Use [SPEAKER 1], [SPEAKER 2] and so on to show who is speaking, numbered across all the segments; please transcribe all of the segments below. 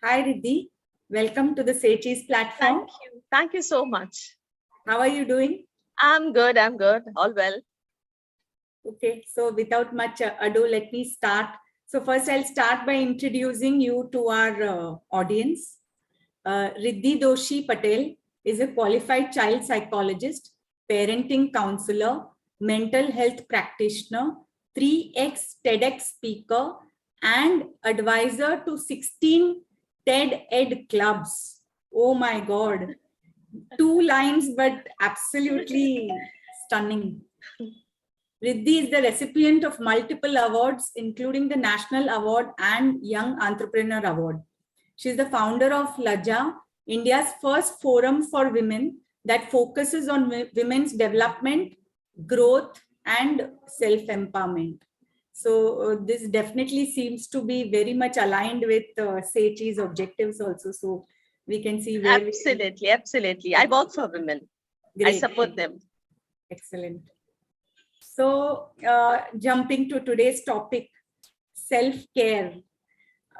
[SPEAKER 1] Hi, Riddhi. Welcome to the Say Cheese platform.
[SPEAKER 2] Thank you. Thank you so much.
[SPEAKER 1] How are you doing?
[SPEAKER 2] I'm good. All well.
[SPEAKER 1] Okay, so without much ado, let me start. So first, I'll start by introducing you to our audience. Riddhi Doshi Patel is a qualified child psychologist, parenting counselor, mental health practitioner, 3x TEDx speaker, and advisor to 16 TED Ed clubs. Oh my God. 2 lines, but absolutely stunning. Riddhi is the recipient of multiple awards, including the National Award and Young Entrepreneur Award. She is the founder of Laja, India's first forum for women that focuses on women's development, growth, and self-empowerment. So this definitely seems to be very much aligned with SECHI's objectives also. So we can see where
[SPEAKER 2] absolutely. I work for women. Great. I support them.
[SPEAKER 1] Excellent. So jumping to today's topic, self-care.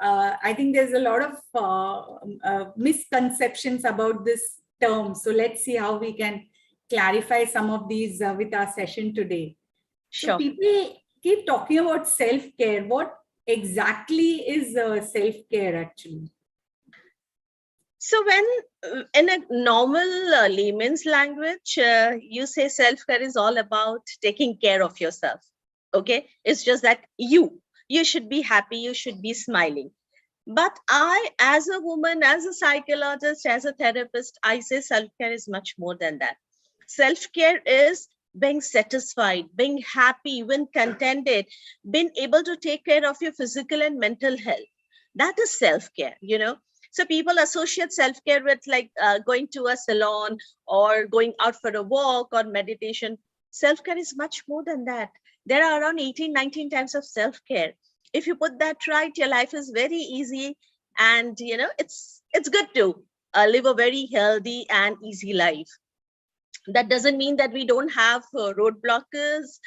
[SPEAKER 1] I think there's a lot of misconceptions about this term. So let's see how we can clarify some of these with our session today.
[SPEAKER 2] Sure.
[SPEAKER 1] So people keep talking about self-care. What exactly is self-care actually?
[SPEAKER 2] So when in a normal layman's language, you say self-care is all about taking care of yourself. Okay, it's just that you should be happy, you should be smiling. But I, as a woman, as a psychologist, as a therapist, I say self-care is much more than that. Self-care is being satisfied, being happy, being contented, being able to take care of your physical and mental health. That is self-care, So people associate self-care with like going to a salon or going out for a walk or meditation. Self-care is much more than that. There are around 18, 19 types of self-care. If you put that right, your life is very easy, and it's good to live a very healthy and easy life. That doesn't mean that we don't have roadblockers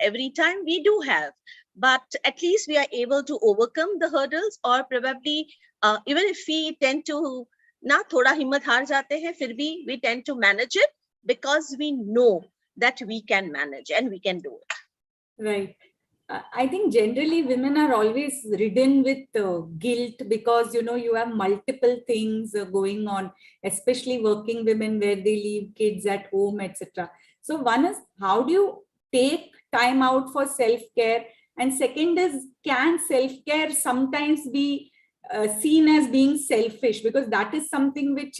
[SPEAKER 2] every time. We do have, but at least we are able to overcome the hurdles, or probably even if we tend to na thoda himmat haar jate hain, fir bhi we tend to manage it because we know that we can manage and we can do it.
[SPEAKER 1] Right. I think generally women are always ridden with guilt because, you have multiple things going on, especially working women where they leave kids at home, etc. So one is, how do you take time out for self-care? And second is, can self-care sometimes be seen as being selfish? Because that is something which,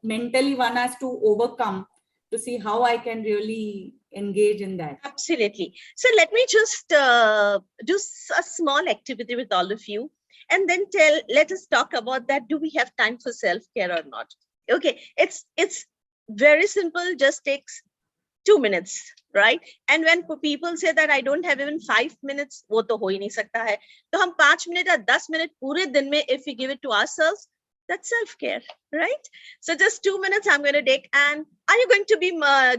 [SPEAKER 1] mentally one has to overcome to see how I can really engage in that.
[SPEAKER 2] Absolutely. So let me just do a small activity with all of you, and then let us talk about that. Do we have time for self-care or not? Okay, it's very simple, just takes 2 minutes, right? And when people say that I don't have even 5 minutes, wo to ho hi nahi sakta hai. To hum 5 minute or 10 minute pure din mein, if we give it to ourselves, that's self-care, right? So just 2 minutes I'm going to take. And are you going to be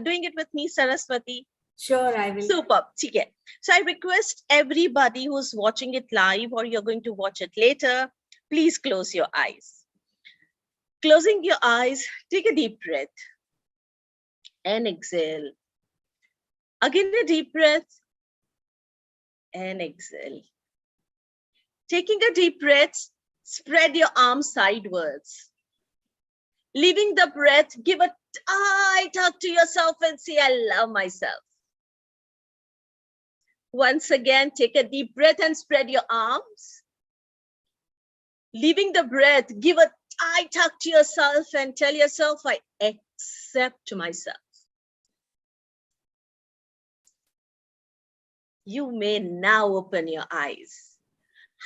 [SPEAKER 2] doing it with me, Saraswati?
[SPEAKER 1] Sure, I will.
[SPEAKER 2] Super. Okay. So I request everybody who's watching it live or you're going to watch it later, please close your eyes. Closing your eyes, take a deep breath and exhale. Again, a deep breath and exhale. Taking a deep breath, spread your arms sideways. Leaving the breath, give a tight hug to yourself and say, I love myself. Once again, take a deep breath and spread your arms. Leaving the breath, give a tight hug to yourself and tell yourself, I accept myself. You may now open your eyes.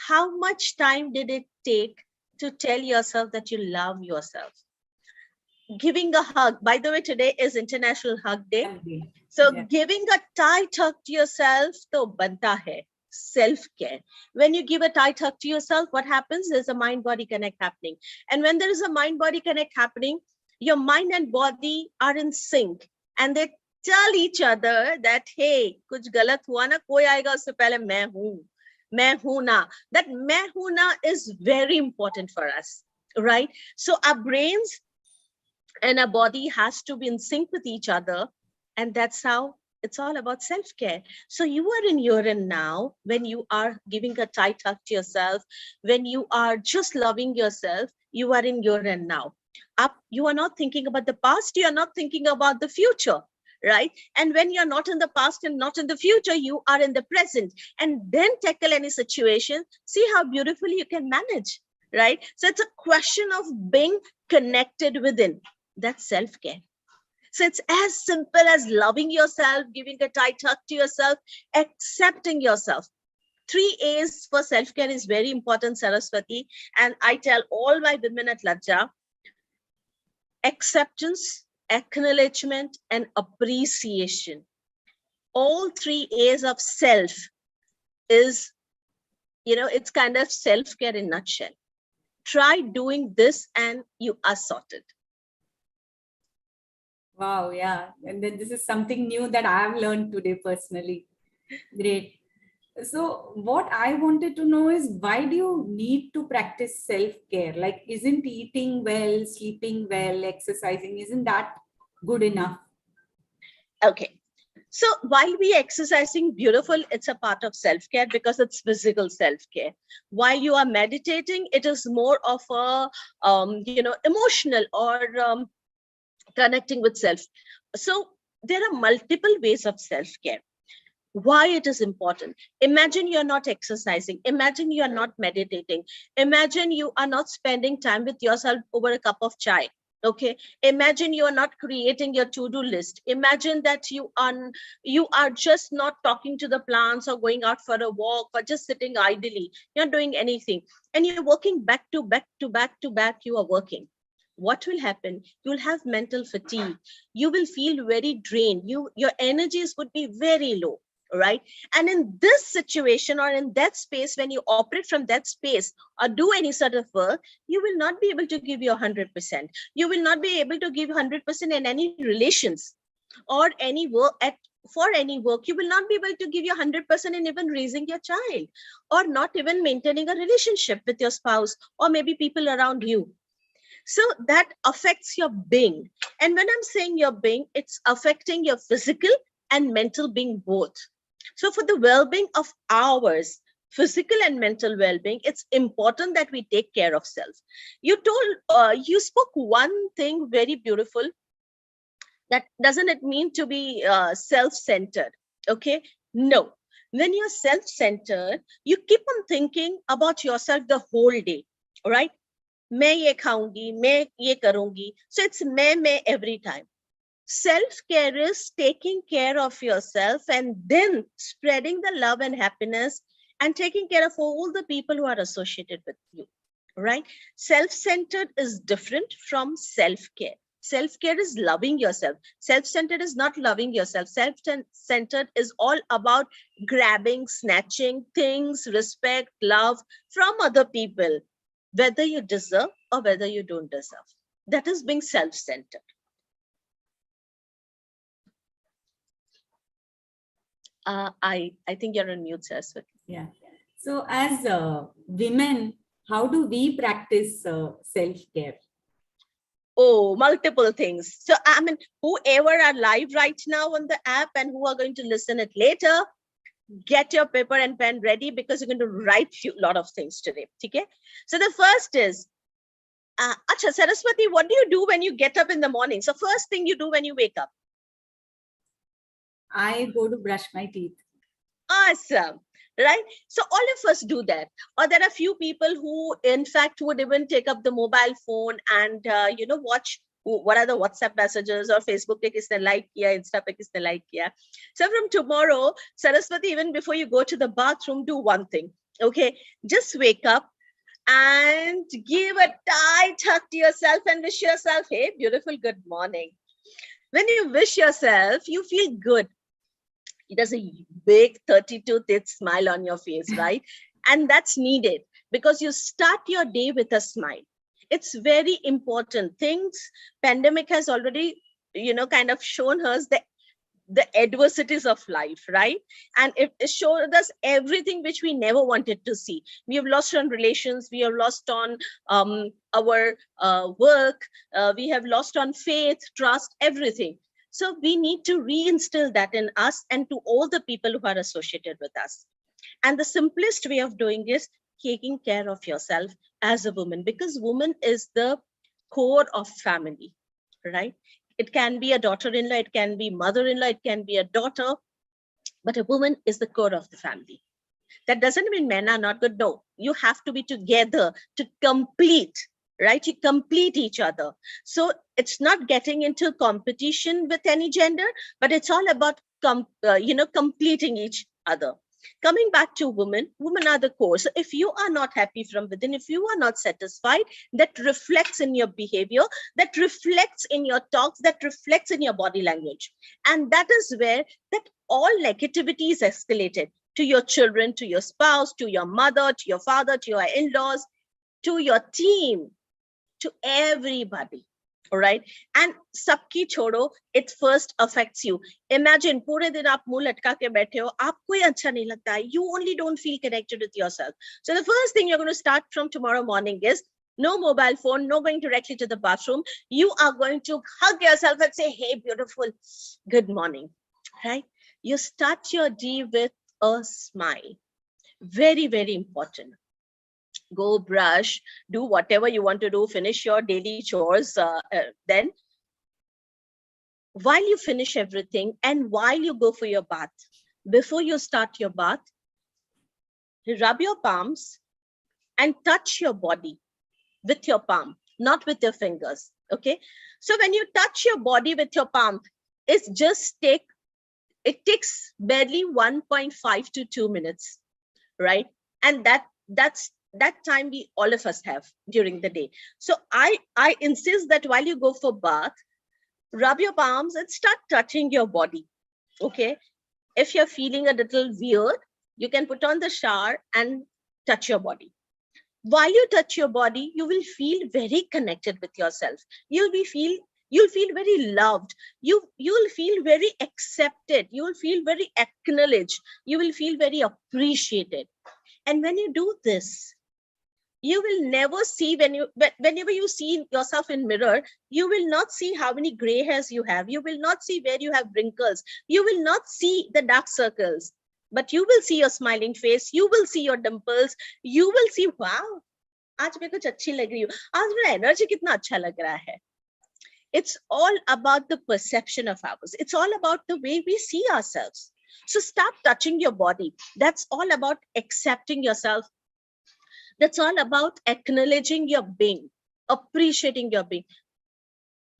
[SPEAKER 2] How much time did it take to tell yourself that you love yourself? Giving a hug. By the way, today is International Hug Day. So giving a tight hug to yourself, to banta hai, self-care. When you give a tight hug to yourself, what happens? There's a mind-body connect happening. And when there is a mind-body connect happening, your mind and body are in sync. And they tell each other that, hey, kuch galat hua na, koi aayega usse pehle main hoon. Main hoon na. That main hoon na is very important for us, right? So our brains and our body has to be in sync with each other. And that's how it's all about self-care. So you are in your and now when you are giving a tight hug to yourself, when you are just loving yourself, you are in your and now. Up, you are not thinking about the past, you are not thinking about the future, right? And when you're not in the past and not in the future, you are in the present, and then tackle any situation. See how beautifully you can manage, right? So it's a question of being connected within. That's self-care. So it's as simple as loving yourself, giving a tight hug to yourself, accepting yourself. 3 A's for self-care is very important, Saraswati. And I tell all my women at Laja, acceptance, acknowledgement, and appreciation. All 3 A's of self is, it's kind of self-care in a nutshell. Try doing this and you are sorted.
[SPEAKER 1] Wow, yeah. And then this is something new that I have learned today personally. Great. So what I wanted to know is, why do you need to practice self-care? Like, isn't eating well, sleeping well, exercising, isn't that good enough?
[SPEAKER 2] Okay. So while we exercising beautiful, it's a part of self-care because it's physical self-care. While you are meditating, it is more of a, emotional or connecting with self. So there are multiple ways of self-care. Why it is important? Imagine you're not exercising. Imagine you are not meditating. Imagine you are not spending time with yourself over a cup of chai. Okay. Imagine you are not creating your to-do list. Imagine that you are just not talking to the plants or going out for a walk or just sitting idly. You're not doing anything. And you're working back to back to back to back. You are working. What will happen? You will have mental fatigue. You will feel very drained. Your energies would be very low, right? And in this situation or in that space, when you operate from that space or do any sort of work, you will not be able to give your 100%. You will not be able to give 100% in any relations or any work for any work. You will not be able to give your 100% in even raising your child or not even maintaining a relationship with your spouse or maybe people around you. So that affects your being. And when I'm saying your being, it's affecting your physical and mental being both. So for the well-being of ours, physical and mental well-being, it's important that we take care of self. You spoke one thing very beautiful. That doesn't it mean to be self-centered? Okay, no. When you're self-centered, you keep on thinking about yourself the whole day, all right? मैं ये खाऊंगी, मैं ये करूंगी. So it's मैं every time. Self-care is taking care of yourself and then spreading the love and happiness and taking care of all the people who are associated with you, right? Self-centered is different from self-care. Self-care is loving yourself. Self-centered is not loving yourself. Self-centered is all about grabbing, snatching things, respect, love from other people, whether you deserve or whether you don't deserve. That is being self-centered. I think you're on mute, Saraswati.
[SPEAKER 1] Yeah. So as women, how do we practice self-care?
[SPEAKER 2] Oh, multiple things. So I mean, whoever are live right now on the app and who are going to listen it later, get your paper and pen ready because you're going to write a lot of things today. Okay? So the first is, Acha, Saraswati, what do you do when you get up in the morning? So first thing you do when you wake up?
[SPEAKER 1] I go to brush my teeth.
[SPEAKER 2] Awesome. Right? So all of us do that. Or there are few people who, in fact, would even take up the mobile phone and, watch what are the WhatsApp messages or Facebook pe kisne like kiya, Insta pe kisne like kiya. So from tomorrow, Saraswati, even before you go to the bathroom, do one thing. Okay? Just wake up and give a tight hug to yourself and wish yourself, hey, beautiful, good morning. When you wish yourself, you feel good. There's a big 32-teeth smile on your face, right? And that's needed because you start your day with a smile. It's very important. Pandemic has already, kind of shown us that the adversities of life, right? And it showed us everything which we never wanted to see. We have lost on relations, we have lost on our work, we have lost on faith, trust, everything. So we need to reinstill that in us and to all the people who are associated with us. And the simplest way of doing is taking care of yourself as a woman, because woman is the core of family, right? It can be a daughter-in-law, it can be mother-in-law, it can be a daughter, but a woman is the core of the family. That doesn't mean men are not good. No, you have to be together to complete, right? You complete each other. So it's not getting into competition with any gender, but it's all about completing each other. Coming back to women are the core. So if you are not happy from within, if you are not satisfied, that reflects in your behavior, that reflects in your talks, that reflects in your body language. And that is where that all negativity is escalated to your children, to your spouse, to your mother, to your father, to your in-laws, to your team, to everybody. All right. And sabki chodo, it first affects you. Imagine, pure din aap muh latka ke baithe ho, aapko hi acha nahi lagta hai. You only don't feel connected with yourself. So the first thing you're going to start from tomorrow morning is no mobile phone, no going directly to the bathroom. You are going to hug yourself and say, hey, beautiful, good morning. Right? You start your day with a smile. Very, very important. Go brush, do whatever you want to do, finish your daily chores. Then while you finish everything and while you go for your bath, before you start your bath, rub your palms and touch your body with your palm, not with your fingers. Okay. So when you touch your body with your palm, it takes barely 1.5 to 2 minutes, right? And that's that time we all of us have during the day. So I insist that while you go for bath, rub your palms and start touching your body. Okay. If you're feeling a little weird, you can put on the shower and touch your body. While you touch your body, you will feel very connected with yourself. You'll feel very loved. You'll feel very accepted. You'll feel very acknowledged. You will feel very appreciated. And when you do this, you will never see, whenever you see yourself in mirror, you will not see how many gray hairs you have. You will not see where you have wrinkles. You will not see the dark circles, but you will see your smiling face. You will see your dimples. You will see, wow, आज मैं कुछ अच्छी लग रही हूँ. आज मेरा energy कितना अच्छा लग रहा है. It's all about the perception of ours. It's all about the way we see ourselves. So start touching your body. That's all about accepting yourself. That's all about acknowledging your being, appreciating your being.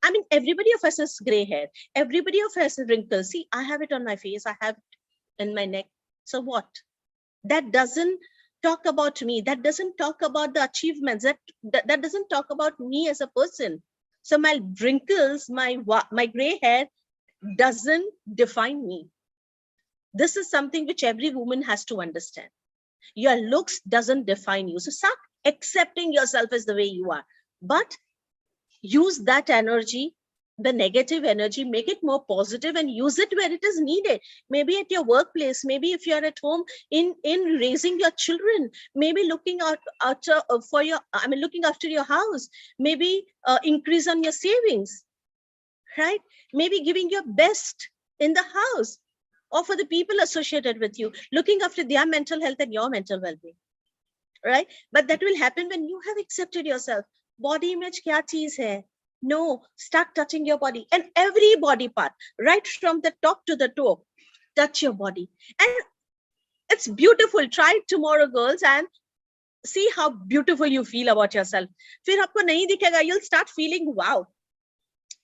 [SPEAKER 2] I mean, everybody of us has gray hair. Everybody of us has wrinkles. See, I have it on my face. I have it in my neck. So what? That doesn't talk about me. That doesn't talk about the achievements. That doesn't talk about me as a person. So my wrinkles, my gray hair doesn't define me. This is something which every woman has to understand. Your looks doesn't define you. So start accepting yourself as the way you are. But use that energy, the negative energy, make it more positive and use it where it is needed. Maybe at your workplace, maybe if you're at home in raising your children, maybe looking looking after your house, maybe increase on your savings, right? Maybe giving your best in the house, or for the people associated with you, looking after their mental health and your mental well-being, right? But that will happen when you have accepted yourself. Body image kya cheez hai? No, start touching your body and every body part, right from the top to the toe. Touch your body. And it's beautiful. Try it tomorrow, girls, and see how beautiful you feel about yourself. Fir aapko nahi dikhega, you'll start feeling, wow,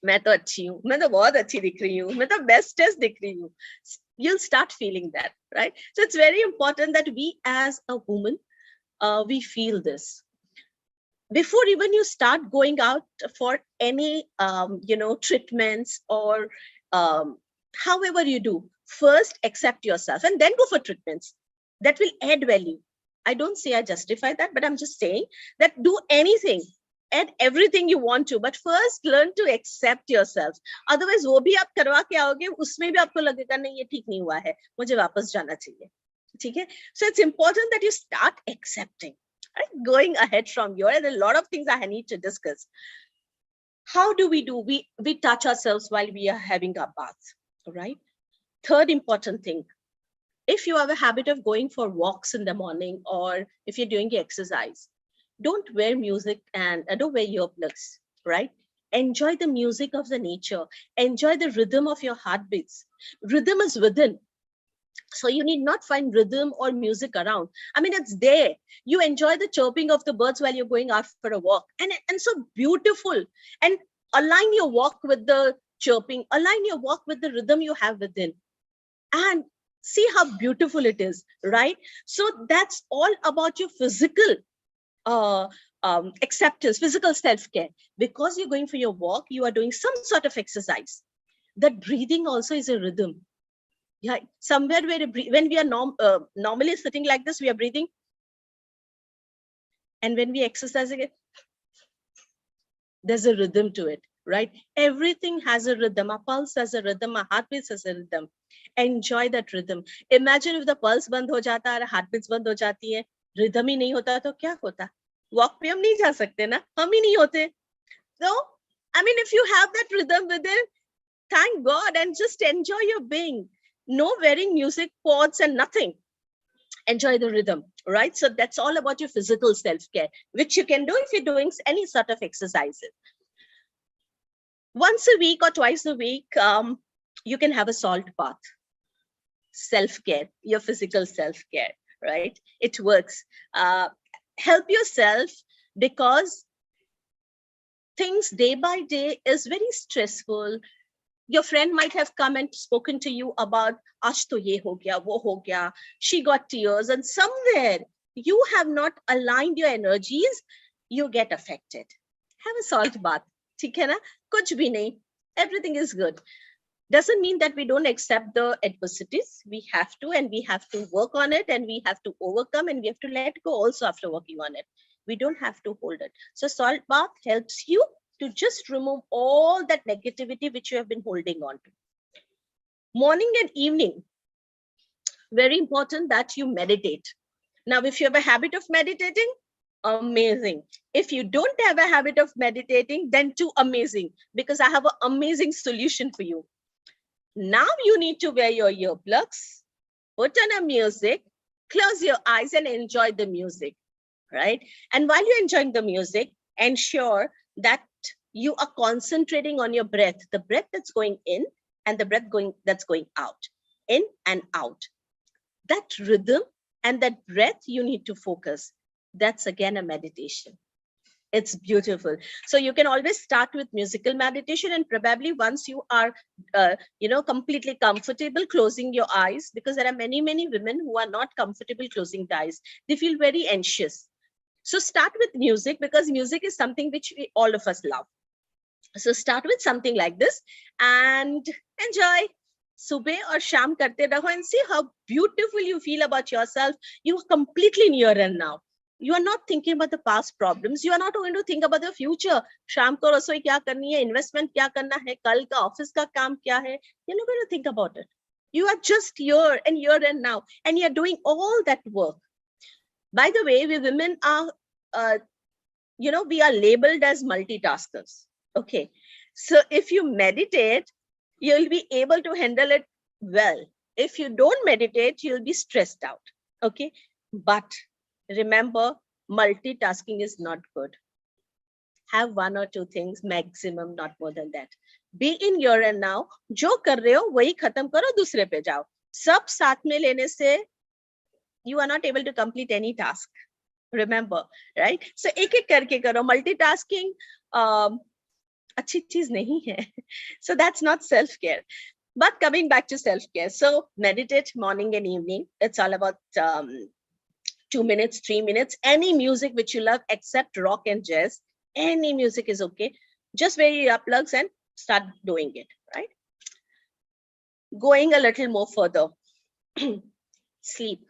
[SPEAKER 2] मैं तो अच्छी हूँ, मैं तो बहुत अच्छी दिख रही हूँ, मैं तो bestest दिख रही हूँ. You'll start feeling that, right? So it's very important that we as a woman, we feel this. Before even you start going out for any, treatments or however you do, first accept yourself and then go for treatments. That will add value. I don't say I justify that, but I'm just saying that do anything add everything you want to, but first learn to accept yourself. Otherwise वो भी आप करवा के आओगे, उसमें भी आपको लगेगा नहीं ये ठीक नहीं हुआ है, मुझे वापस जाना चाहिए. ठीक है? So it's important that you start accepting. Right? Going ahead from here, and a lot of things I need to discuss. How do? We touch ourselves while we are having our bath, right? Third important thing, if you have a habit of going for walks in the morning, or if you're doing exercise, don't wear music and don't wear earplugs, right? Enjoy the music of the nature. Enjoy the rhythm of your heartbeats. Rhythm is within. So you need not find rhythm or music around. I mean, it's there. You enjoy the chirping of the birds while you're going out for a walk. And so beautiful. And align your walk with the chirping. Align your walk with the rhythm you have within. And see how beautiful it is, right? So that's all about your physical acceptance, physical self-care. Because you're going for your walk, you are doing some sort of exercise. That breathing also is a rhythm. Yeah, somewhere where when we are normally sitting like this, we are breathing. And when we exercise again, there's a rhythm to it, right? Everything has a rhythm. Our pulse has a rhythm, our heartbeat has a rhythm. Enjoy that rhythm. Imagine if the pulse band ho jata hai, heartbeats band ho jati hai, rhythm hi nahi hota, to kya hota? Walk pe hum nahi ja sakte na, hum hi nahi hote. So, I mean, if you have that rhythm within, thank God, and just enjoy your being. No wearing music pods and nothing. Enjoy the rhythm, right? So that's all about your physical self-care, which you can do if you're doing any sort of exercises. Once a week or twice a week, you can have a salt bath. Self-care, your physical self-care, right? It works. Help yourself, because things day by day is very stressful. Your friend might have come and spoken to you about, "Aaj to ye ho gaya, wo ho gaya." She got tears, and somewhere you have not aligned your energies, you get affected. Have a salt bath. ठीक है ना? कुछ भी नहीं. Everything is good. Doesn't mean that we don't accept the adversities. We have to, and we have to work on it, and we have to overcome, and we have to let go also after working on it. We don't have to hold it. So salt bath helps you to just remove all that negativity which you have been holding on to. Morning and evening, very important that you meditate. Now, if you have a habit of meditating, amazing. If you don't have a habit of meditating, then too amazing, because I have an amazing solution for you. Now you need to wear your earplugs, put on a music, close your eyes and enjoy the music, right? And while you're enjoying the music, ensure that you are concentrating on your breath, the breath that's going in and the breath that's going out, in and out. That rhythm and that breath you need to focus. That's again a meditation. It's beautiful. So you can always start with musical meditation, and probably once you are, completely comfortable closing your eyes, because there are many women who are not comfortable closing their eyes. They feel very anxious. So start with music, because music is something which all of us love. So start with something like this and enjoy. Subah or sham karte raho and see how beautiful you feel about yourself. You are completely in here and now. You are not thinking about the past problems. You are not going to think about the future. Sham ko rasoi kya karni hai, investment kya karna hai, kal ka office ka kaam kya hai. You're not going to think about it. You are just here and now, and you are doing all that work. By the way, we women are, we are labeled as multitaskers. Okay. So if you meditate, you'll be able to handle it well. If you don't meditate, you'll be stressed out. Okay. But remember, multitasking is not good. Have one or two things maximum, not more than that. Be in here and now. Jo kar rahe ho, wahi khatam karo, dusre pe jao. Sab saath mein lene se, you are not able to complete any task. Remember, right? So ek karke karo. Multitasking, अच्छी चीज नहीं है. So that's not self-care. But coming back to self-care, so meditate morning and evening. It's all about 2 minutes, 3 minutes, any music which you love except rock and jazz. Any music is okay. Just wear your earplugs and start doing it, right? Going a little more further. Sleep.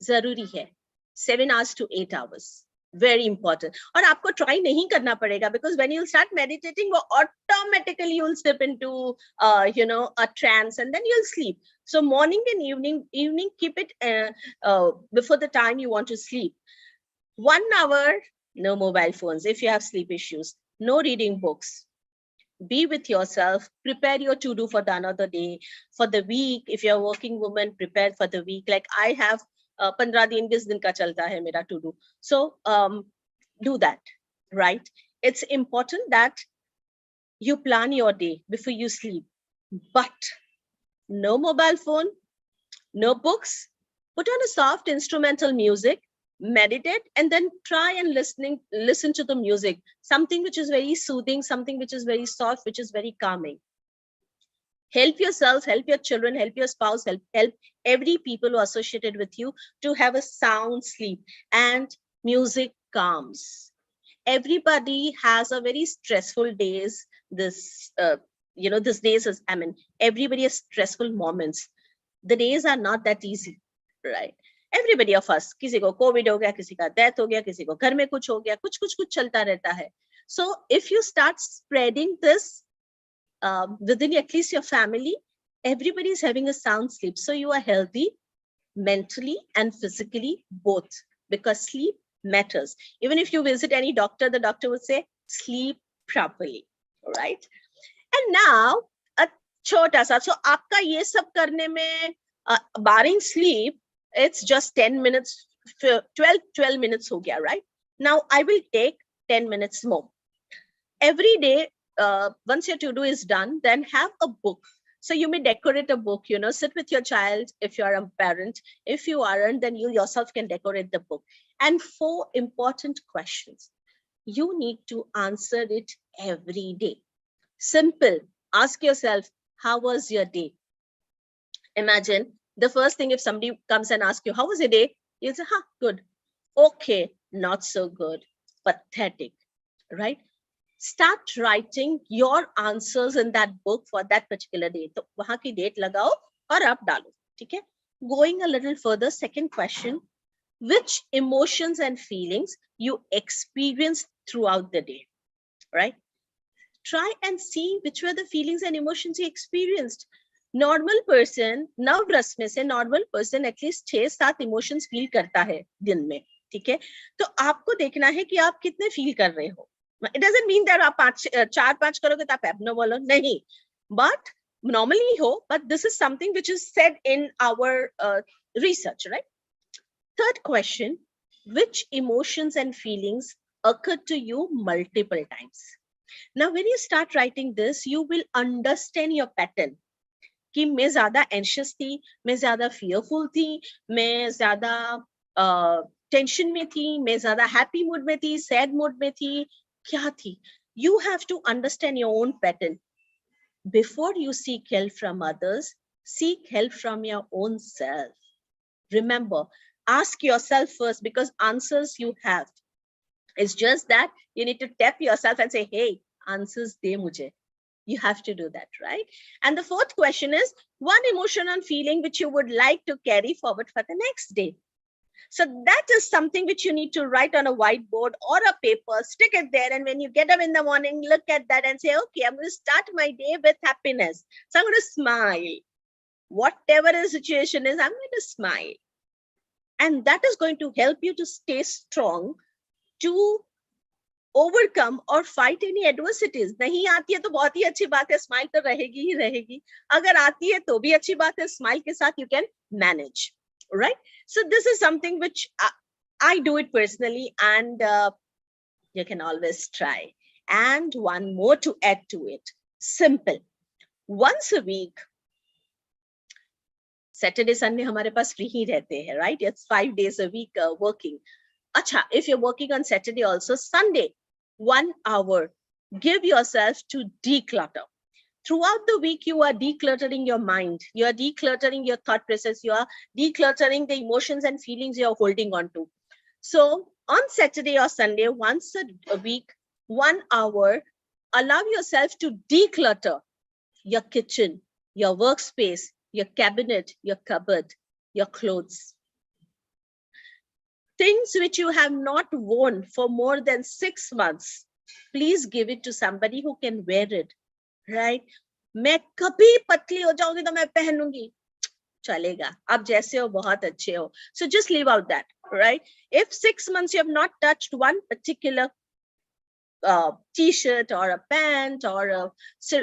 [SPEAKER 2] Zaruri hai. 7 hours to 8 hours. Very important. और आपको try नहीं करना पड़ेगा, because when you start meditating, automatically you'll slip into a trance, and then you'll sleep. So morning and evening, keep it before the time you want to sleep. 1 hour, no mobile phones. If you have sleep issues, no reading books. Be with yourself. Prepare your to-do for the another day, for the week. If you're a working woman, prepare for the week. Like I have 15 दिन 20 दिन का चलता है मेरा to do. So do that, right? It's important that you plan your day before you sleep, but no mobile phone, no books. Put on a soft instrumental music, meditate, and then try and listen to the music, something which is very soothing, something which is very soft, which is very calming. Help yourself, help your children, help your spouse, help every people who are associated with you to have a sound sleep. And music calms. Everybody has a very stressful days. This days is, everybody has stressful moments. The days are not that easy, right? Everybody of us, किसी को COVID हो गया, किसी का death हो गया, किसी को घर में कुछ हो गया, कुछ चलता रहता है. So if you start spreading this within at least your family, everybody is having a sound sleep. So you are healthy mentally and physically both, because sleep matters. Even if you visit any doctor, the doctor would say, sleep properly, right? And now, a chota sa. So aapka ye sab karne mein, barring sleep, it's just 10 minutes, 12 minutes ho gaya, right? Now I will take 10 minutes more. Every day, once your to-do is done, then have a book. So you may decorate a book, sit with your child if you are a parent. If you aren't, then you yourself can decorate the book. And 4 important questions. You need to answer it every day. Simple. Ask yourself, how was your day? Imagine the first thing, if somebody comes and asks you, how was your day? You say, good. Okay, not so good. Pathetic, right? Start writing your answers in that book for that particular day. So, wahan ki date lagao aur aap dalo. Okay? Going a little further, second question, which emotions and feelings you experienced throughout the day, right? Try and see which were the feelings and emotions you experienced. Normal person, नव रस में से normal person at least 6-7 emotions feel करता है दिन में, ठीक है? तो आपको देखना है कि आप कितने feel कर रहे हो. It doesn't mean that आप 4-5 करोगे तो आप abnormal हो, नहीं. But normally हो, but this is something which is said in our research, right? Third question, which emotions and feelings occurred to you multiple times? Now, when you start writing this, you will understand your pattern. कि मैं ज्यादा anxious थी, मैं ज्यादा fearful थी, मैं ज्यादा tension में थी, मैं ज्यादा happy mood में थी, sad mood में थी, क्या थी? You have to understand your own pattern. Before you seek help from others, seek help from your own self. Remember, ask yourself first, because answers you have. It's just that you need to tap yourself and say, hey, answers de mujhe. You have to do that, right? And the fourth question is, one emotion and feeling which you would like to carry forward for the next day. So that is something which you need to write on a whiteboard or a paper, stick it there. And when you get up in the morning, look at that and say, okay, I'm going to start my day with happiness. So I'm going to smile. Whatever the situation is, I'm going to smile. And that is going to help you to stay strong, to overcome or fight any adversities. नहीं आती है तो बहुत ही अच्छी बात है, smile तो रहेगी ही रहेगी. अगर आती है तो भी अच्छी बात है, smile के साथ you can manage, right? So this is something which I do it personally, and you can always try. And one more to add to it, simple. Once a week, Saturday, Sunday हमारे पास free ही रहते हैं, right? It's 5 days a week working. Acha, if you're working on Saturday also, Sunday, 1 hour, give yourself to declutter. Throughout the week, you are decluttering your mind. You are decluttering your thought process. You are decluttering the emotions and feelings you are holding on to. So on Saturday or Sunday, once a week, 1 hour, allow yourself to declutter your kitchen, your workspace, your cabinet, your cupboard, your clothes. Things which you have not worn for more than 6 months, please give it to somebody who can wear it, right? मैं कभी पतली हो जाऊंगी तो मैं पहनूंगी, चलेगा, आप जैसे हो बहुत अच्छे हो. So just leave out that, right? If 6 months you have not touched one particular t-shirt or a pant or a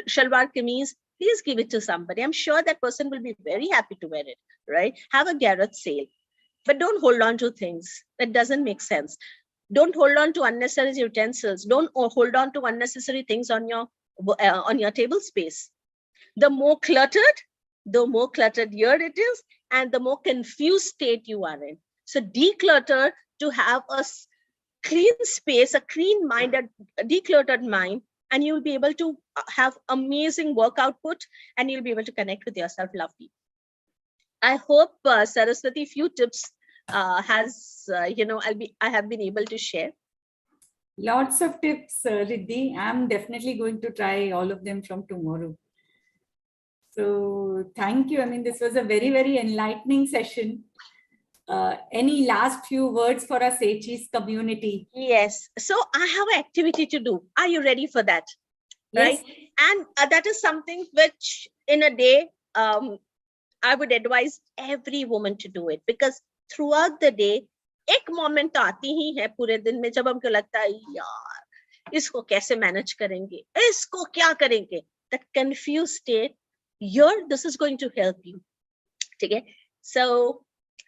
[SPEAKER 2] shalwar kameez, please give it to somebody. I'm sure that person will be very happy to wear it, right? Have a garage sale, but don't hold on to things that doesn't make sense. Don't hold on to unnecessary utensils. Don't hold on to unnecessary things on your table space. The more cluttered here it is, and the more confused state you are in. So declutter to have a clean space, a clean mind, a decluttered mind, and you'll be able to have amazing work output, and you'll be able to connect with yourself lovely. I hope Saraswati, few tips I have been able to share.
[SPEAKER 1] Lots of tips, Riddhi. I'm definitely going to try all of them from tomorrow. So thank you. I mean, this was a very, very enlightening session. Any last few words for our SECHI's community?
[SPEAKER 2] Yes. So I have an activity to do. Are you ready for that?
[SPEAKER 1] Yes.
[SPEAKER 2] Right. And that is something which in a day, I would advise every woman to do it, because throughout the day, एक moment तो आती ही है पूरे दिन में जब हमको लगता है यार इसको कैसे manage करेंगे, इसको क्या करेंगे. That confused state, this is going to help you. Okay? So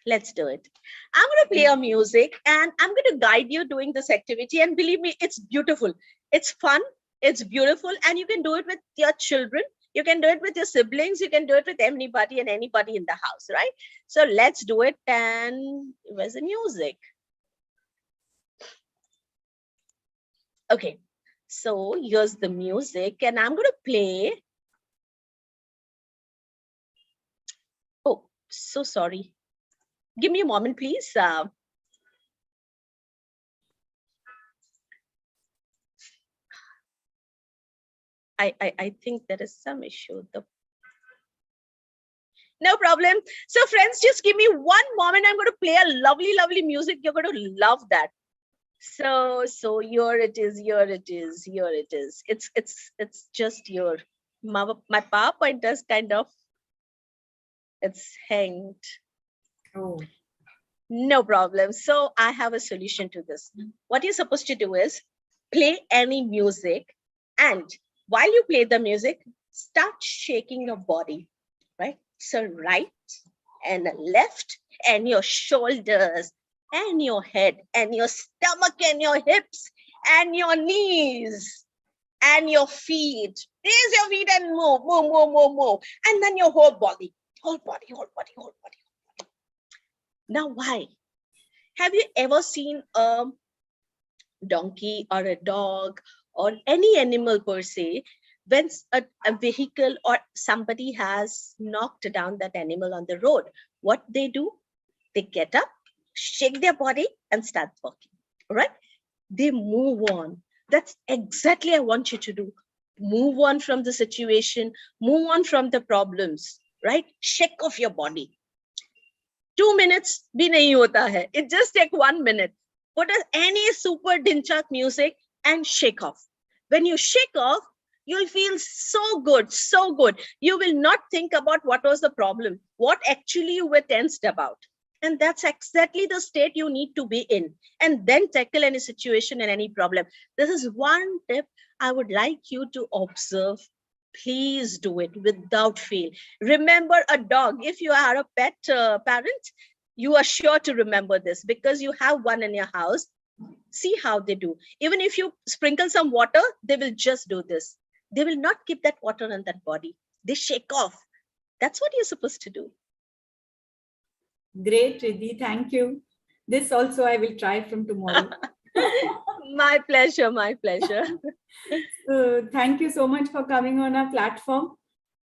[SPEAKER 2] let's do it. I'm going to play a music and I'm going to guide you doing this activity. And believe me, it's beautiful. It's fun. It's beautiful. And you can do it with your children. You can do it with your siblings. You can do it with anybody and anybody in the house, right? So let's do it. And where's the music? Okay. So here's the music and I'm going to play. Oh, so sorry. Give me a moment, please. I think there is some issue. No problem. So friends, just give me one moment. I'm going to play a lovely, lovely music. You're going to love that. So here it is, here it is, here it is. It's just here. My PowerPoint is kind of, it's hanged.
[SPEAKER 1] Oh.
[SPEAKER 2] No problem. So I have a solution to this. What you're supposed to do is play any music, and while you play the music, start shaking your body, right? So right and left, and your shoulders and your head and your stomach and your hips and your knees and your feet. Raise your feet and move, move, move, move, move. And then your whole body, whole body, whole body, whole body. Now, why? Have you ever seen a donkey or a dog or any animal per se, when a vehicle or somebody has knocked down that animal on the road, what they do? They get up, shake their body and start walking, right? They move on. That's exactly what I want you to do. Move on from the situation, move on from the problems, right? Shake off your body. 2 minutes bhi nahi hota hai. It just take 1 minute. Put any super dinchak music and shake off. When you shake off, you'll feel so good, so good. You will not think about what was the problem, what actually you were tensed about. And that's exactly the state you need to be in. And then tackle any situation and any problem. This is one tip I would like you to observe. Please do it without fail. Remember a dog. If you are a pet parent, you are sure to remember this because you have one in your house. See how they do. Even if you sprinkle some water, they will just do this. They will not keep that water on that body. They shake off. That's what you're supposed to do.
[SPEAKER 1] Great, Riddhi. Thank you. This also I will try from tomorrow.
[SPEAKER 2] My pleasure, my pleasure.
[SPEAKER 1] So, thank you so much for coming on our platform.